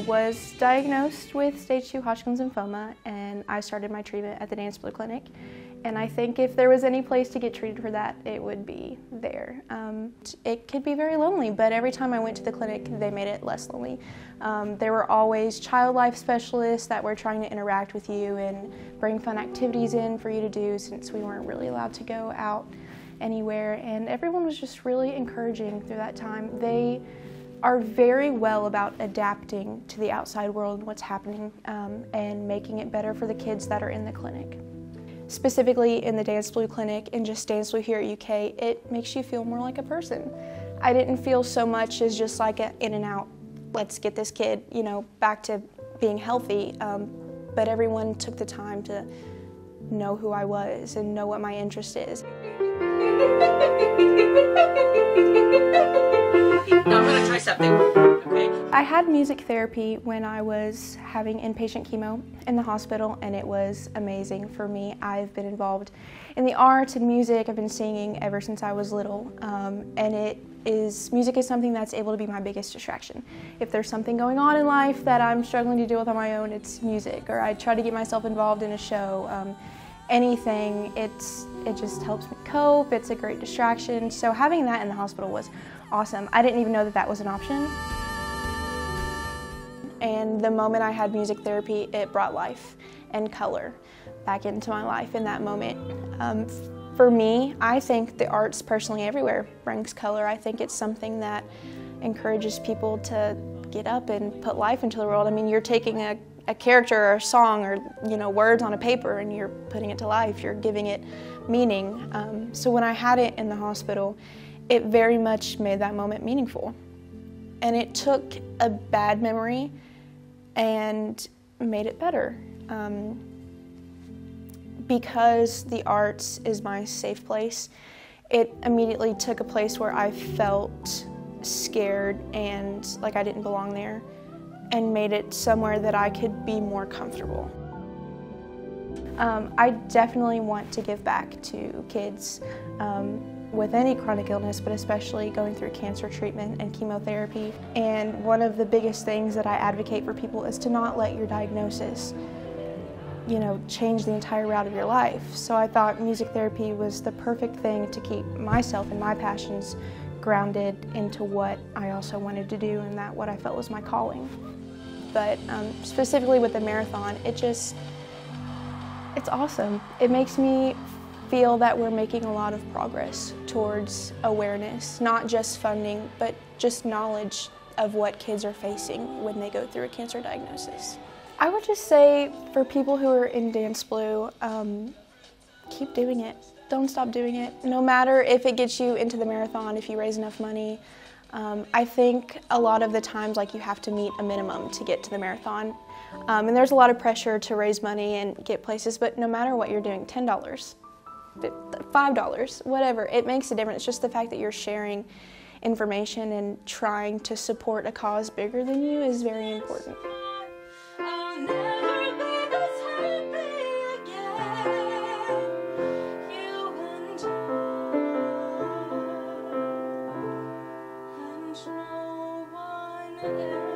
was diagnosed with stage 2 Hodgkin's lymphoma, and I started my treatment at the Dance Blue Clinic. And I think if there was any place to get treated for that, it would be there. It could be very lonely, but every time I went to the clinic, they made it less lonely. There were always child life specialists that were trying to interact with you and bring fun activities in for you to do, since we weren't really allowed to go out anywhere. And everyone was just really encouraging through that time. They are very well about adapting to the outside world and what's happening, and making it better for the kids that are in the clinic. Specifically in the Dance Blue Clinic and just Dance Blue here at UK, it makes you feel more like a person. I didn't feel so much as just like an in and out, let's get this kid, back to being healthy, but everyone took the time to know who I was and know what my interest is. Now I'm going to try something, okay? I had music therapy when I was having inpatient chemo in the hospital, and it was amazing for me. I've been involved in the arts and music. I've been singing ever since I was little, and music is something that's able to be my biggest distraction. If there's something going on in life that I'm struggling to deal with on my own, it's music, or I try to get myself involved in a show. Anything, it just helps me cope. It's a great distraction. So having that in the hospital was awesome. I didn't even know that that was an option. And the moment I had music therapy, it brought life and color back into my life in that moment. For me, I think the arts personally everywhere brings color. I think it's something that encourages people to get up and put life into the world. I mean, you're taking a character or a song or words on a paper and you're putting it to life, you're giving it meaning. So when I had it in the hospital, it very much made that moment meaningful. And it took a bad memory and made it better. Because the arts is my safe place, it immediately took a place where I felt scared and like I didn't belong there, and made it somewhere that I could be more comfortable. I definitely want to give back to kids with any chronic illness, but especially going through cancer treatment and chemotherapy. And one of the biggest things that I advocate for people is to not let your diagnosis change the entire route of your life. So I thought music therapy was the perfect thing to keep myself and my passions grounded into what I also wanted to do, and that what I felt was my calling. But specifically with the marathon, it's awesome. It makes me feel that we're making a lot of progress towards awareness, not just funding, but just knowledge of what kids are facing when they go through a cancer diagnosis. I would just say for people who are in Dance Blue, keep doing it. Don't stop doing it. No matter if it gets you into the marathon, if you raise enough money. I think a lot of the times you have to meet a minimum to get to the marathon. And there's a lot of pressure to raise money and get places, but no matter what you're doing, $10, $5, whatever, it makes a difference. It's just the fact that you're sharing information and trying to support a cause bigger than you is very important. Yeah.